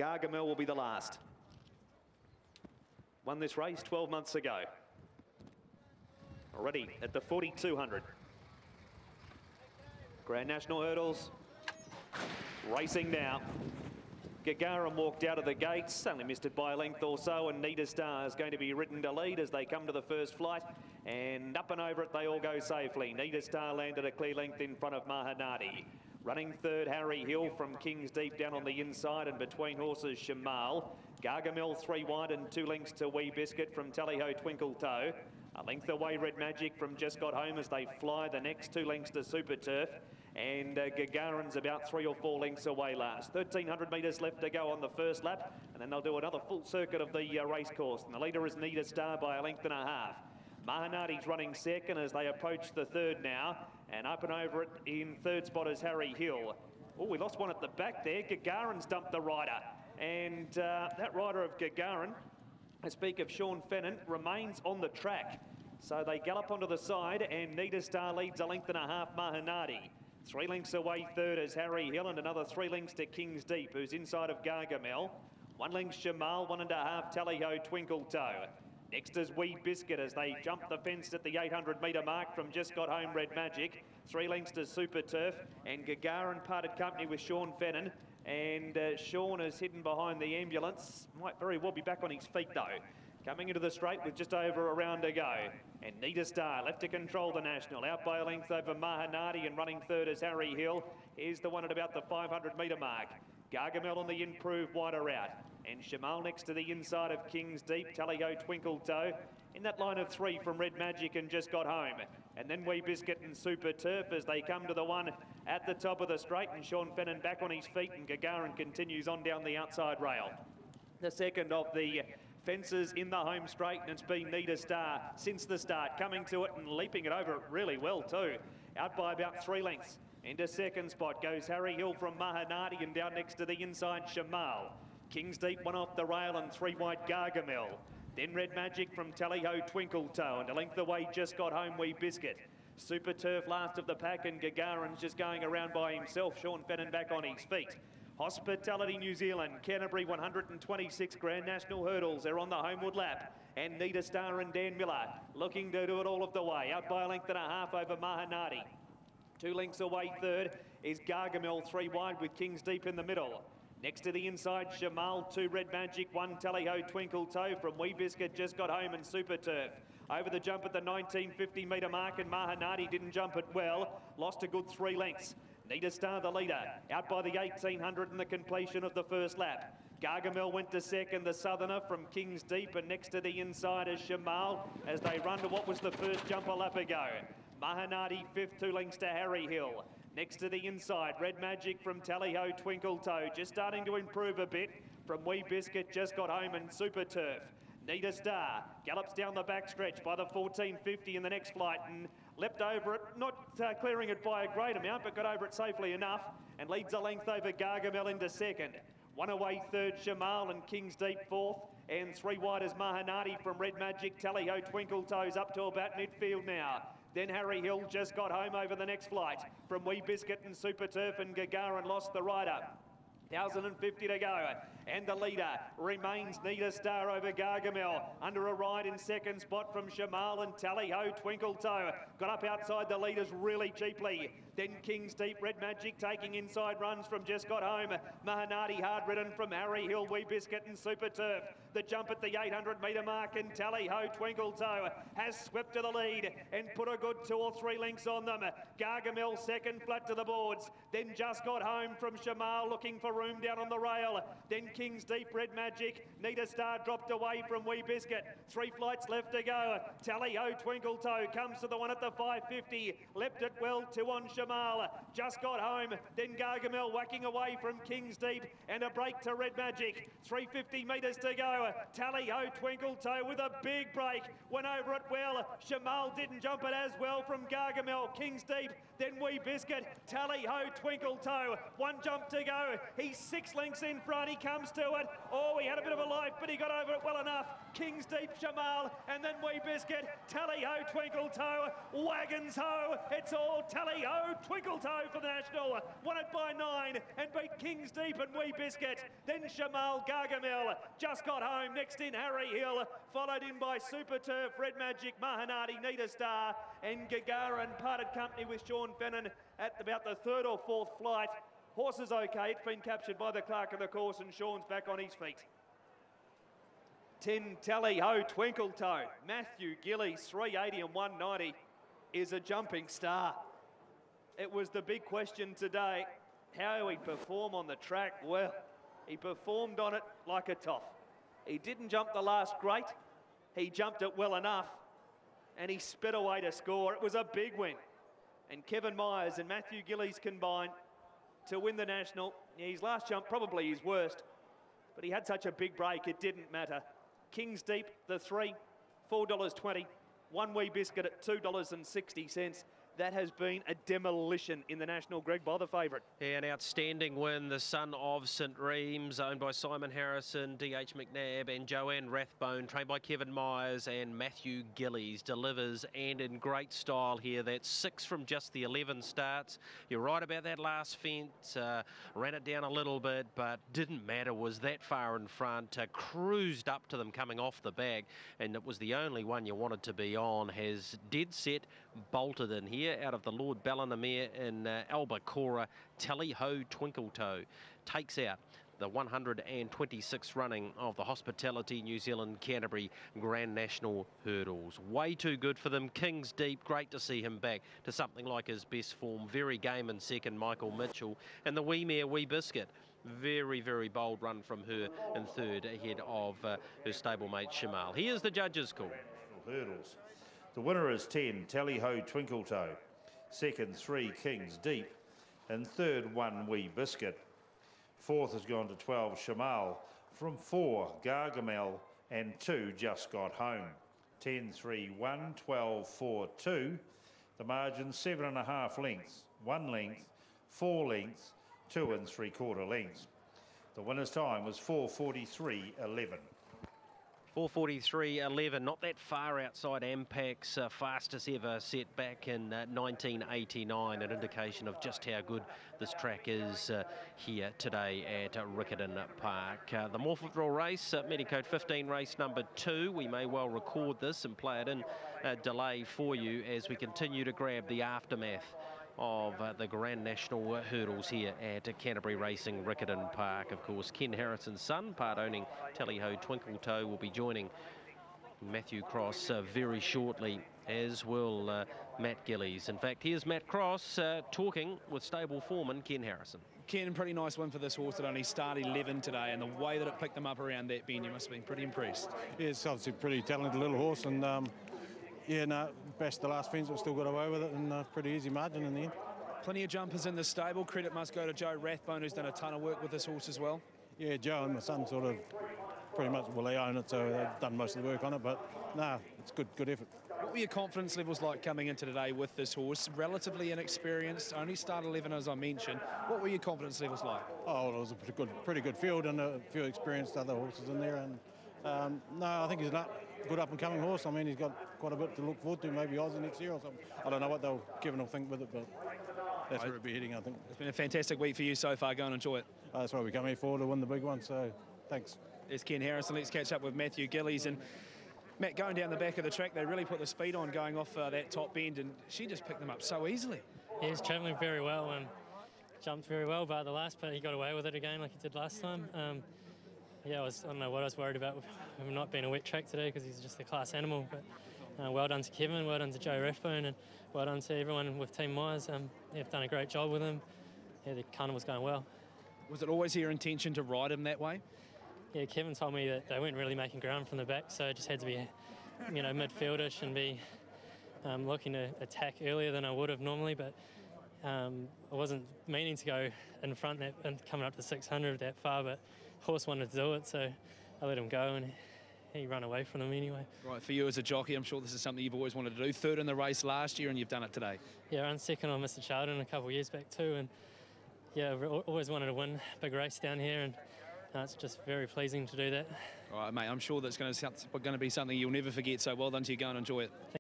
Gargamel will be the last. Won this race 12 months ago. Already at the 4,200. Grand National Hurdles. Racing now. Gagarin walked out of the gates, only missed it by a length or so, and Nita Star is going to be ridden to lead as they come to the first flight, and up and over it they all go safely. Nita Star landed a clear length in front of Mahanadi. Running third, Harry Hill from King's Deep down on the inside, and between horses, Shamal. Gargamel 3 wide and 2 lengths to Wee Biscuit from Tallyho Twinkletoes. A length away, Red Magic from Just Got Home as they fly. The next 2 lengths to Super Turf. And Gagarin's about 3 or 4 lengths away last. 1,300 metres left to go on the first lap, and then they'll do another full circuit of the race course. And the leader is Nita Star by a length and a half. Mahanadi's running second as they approach the third now, and up and over it in third spot is Harry Hill. Oh, we lost one at the back there. Gagarin's dumped the rider, and that rider of Gagarin, I speak of Sean Fennon, remains on the track. So they gallop onto the side, and Nita Star leads a length and a half Mahanadi. 3 lengths away third is Harry Hill, and another 3 lengths to King's Deep, who's inside of Gargamel. 1 length Shamal, 1.5 Tallyho Twinkletoes. Next is Wee Biscuit as they jump the fence at the 800 metre mark from Just Got Home, Red Magic. 3 lengths to Super Turf, and Gagarin parted company with Sean Fennon. And Sean is hidden behind the ambulance. Might very well be back on his feet though. Coming into the straight with just over a round to go. And Nita Star left to control the National. Out by a length over Mahanadi, and running third is Harry Hill. Here's the one at about the 500 metre mark. Gargamel on the improved wider out. And Shamal next to the inside of King's Deep. Tallyho Twinkletoes in that line of 3 from Red Magic and Just Got Home. And then Wee Biscuit and Super Turf as they come to the one at the top of the straight. And Sean Fennon back on his feet, and Gagarin continues on down the outside rail. The second of the fences in the home straight, and it's been Nita Star since the start, coming to it and leaping it over it really well too. Out by about 3 lengths. Into second spot goes Harry Hill from Mahanadi, and down next to the inside Shamal. King's Deep 1 off the rail, and 3 wide Gargamel. Then Red Magic from Tallyho Twinkletoes, and a length away Just Got Home, Wee Biscuit. Super Turf last of the pack, and Gagarin's just going around by himself. Sean Fennon back on his feet. Hospitality New Zealand, Canterbury 126 Grand National Hurdles. They're on the homeward lap. And Nita Star and Dan Miller looking to do it all of the way. Out by a length and a half over Mahanadi. 2 lengths away third is Gargamel, 3 wide with King's Deep in the middle. Next to the inside, Shamal, 2 Red Magic, 1 Tallyho Twinkletoes from Wee Biscuit, Just Got Home and Super Turf. Over the jump at the 1950 metre mark, and Mahanadi didn't jump it well. Lost a good 3 lengths. Nita Star the leader, out by the 1800 in the completion of the first lap. Gargamel went to second, the Southerner from King's Deep, and next to the inside is Shamal as they run to what was the first jump a lap ago. Mahanadi fifth, 2 lengths to Harry Hill. Next to the inside, Red Magic from Tallyho Twinkletoes, just starting to improve a bit from Wee Biscuit, Just Got Home and Super Turf. Nita Star gallops down the backstretch by the 1450 in the next flight and leapt over it, not clearing it by a great amount, but got over it safely enough and leads a length over Gargamel into second. 1 away third, Shamal, and King's Deep fourth, and 3 wide is Mahanadi from Red Magic, Tallyho Twinkletoes up to about midfield now. Then Harry Hill Just Got Home over the next flight from Wee Biscuit and Super Turf, and Gagarin lost the rider. 1,050 to go, and the leader remains Nita Star over Gargamel. Under a ride in second spot from Shamal and Tallyho Twinkletoes. Got up outside the leaders really cheaply. Then King's Deep, Red Magic taking inside runs from Just Got Home. Mahanadi hard ridden from Harry Hill, Wee Biscuit and Super Turf. The jump at the 800 metre mark, and Tallyho Twinkletoes has swept to the lead and put a good 2 or 3 lengths on them. Gargamel second, flat to the boards. Then Just Got Home from Shamal looking for room down on the rail. Then King's Deep, Red Magic. Nita Star dropped away from Wee Biscuit. 3 flights left to go. Tallyho Twinkletoes comes to the one at the 550. Leapt it well, 2 on Shamal. Just Got Home. Then Gargamel whacking away from King's Deep, and a break to Red Magic. 350 metres to go. Tallyho Twinkletoes with a big break. Went over it well. Shamal didn't jump it as well from Gargamel. King's Deep. Then Wee Biscuit. Tallyho Twinkletoes. 1 jump to go. He's 6 lengths in front. He comes to it. Oh, he had a bit of a life, but he got over it well enough. King's Deep, Shamal, and then Wee Biscuit. Tallyho Twinkletoes Wagons ho! It's all Tallyho Twinkletoes for the National. Won it by 9 and beat Kings Deep and Wee Biscuit. Then Shamal Gargamel just got home. Next in Harry Hill, followed in by Super Turf, Red Magic, Mahanati, Need a Star, and Gagarin parted company with Sean Fennon at about the 3rd or 4th flight. Horse is okay. It's been captured by the clerk of the course and Sean's back on his feet. 10 Tallyho Twinkletoes. Matthew Gillies, 380 and 190, is a jumping star. It was the big question today, how he'd perform on the track. Well, he performed on it like a top. He didn't jump the last great, he jumped it well enough, and he sped away to score. It was a big win. And Kevin Myers and Matthew Gillies combined to win the National. His last jump probably his worst, but he had such a big break it didn't matter. Kings Deep, the 3, $4.20. One Wee Biscuit at $2.60. That has been a demolition in the National, Greg, by the favourite. Yeah, an outstanding win. The son of St Reems, owned by Simon Harrison, D.H. McNabb and Joanne Rathbone, trained by Kevin Myers and Matthew Gillies, delivers and in great style here. That's 6 from just the 11 starts. You're right about that last fence. Ran it down a little bit, but didn't matter. Was that far in front. Cruised up to them coming off the bag, and it was the only one you wanted to be on. Has dead set bolted in here out of the Lord Ballinamere in Albacora. Tallyho Twinkletoes takes out the 126th running of the Hospitality New Zealand Canterbury Grand National Hurdles. Way too good for them. Kings Deep, great to see him back to something like his best form. Very game in second, Michael Mitchell. And the wee mare, Wee Biscuit, very, very bold run from her in third ahead of her stablemate Shamal. Here's the judges' call. Hurdles. The winner is 10, Tallyho Twinkletoes. Second, 3, Kings Deep. And third, 1, Wee Biscuit. Fourth has gone to 12, Shamal. From 4, Gargamel. And 2, Just Got Home. 10, 3, 1, 12, 4, 2. The margin 7.5 lengths, 1 length, 4 lengths, 2 3/4 lengths. The winner's time was 4:43.11. 4:43.11, not that far outside Ampac's fastest ever set back in 1989, an indication of just how good this track is here today at Riccarton Park. The Morphettville race, Medicode 15 race number 2. We may well record this and play it in delay for you as we continue to grab the aftermath of the Grand National Hurdles here at Canterbury Racing, Riccarton Park. Of course, Ken Harrison's son, part owning Tallyho Twinkletoes, will be joining Matthew Cross very shortly, as will Matt Gillies. In fact, here's Matt Cross talking with stable foreman Ken Harrison. Ken, pretty nice win for this horse that only started 11 today, and the way that it picked them up around that bend, you must have been pretty impressed. Yeah, it's obviously a pretty talented little horse, and yeah, no, bashed the last fence, but still got away with it, and pretty easy margin in the end. Plenty of jumpers in the stable. Credit must go to Joe Rathbone, who's done a ton of work with this horse as well. Yeah, Joe and my son sort of pretty much, well, they own it, so they've done most of the work on it, but no, it's good effort. What were your confidence levels like coming into today with this horse? Relatively inexperienced, only started 11 as I mentioned. What were your confidence levels like? Oh, well, it was a pretty good field and a few experienced other horses in there, and no, I think he's a good up-and-coming horse. I mean, he's got quite a bit to look forward to, maybe Aussie next year or something. I don't know what Kevin will think with it, but that's where we'll be heading, I think. It's been a fantastic week for you so far. Go and enjoy it. That's why we come here for, to win the big one, so thanks. There's Ken Harrison. Let's catch up with Matthew Gillies. And Matt, going down the back of the track, they really put the speed on going off that top bend, and she just picked them up so easily. He was travelling very well and jumped very well, but the last part he got away with it again like he did last time. Yeah, I don't know what I was worried about with him not being a wet track today, because he's just a class animal. But well done to Kevin, well done to Joe Rathbone, and well done to everyone with Team Myers. They've done a great job with him. Yeah, the carnival's going well. Was it always your intention to ride him that way? Yeah, Kevin told me that they weren't really making ground from the back, so it just had to be, midfieldish and be looking to attack earlier than I would have normally. But I wasn't meaning to go in front and coming up to 600 that far, but horse wanted to do it, so I let him go, and he ran away from them anyway. Right, for you as a jockey, I'm sure this is something you've always wanted to do. Third in the race last year, and you've done it today. Yeah, I ran second on Mr. Charlton a couple of years back too, and yeah, always wanted to win a big race down here, and it's just very pleasing to do that. All right, mate, I'm sure that's going to be something you'll never forget, so well done to you. Go and enjoy it.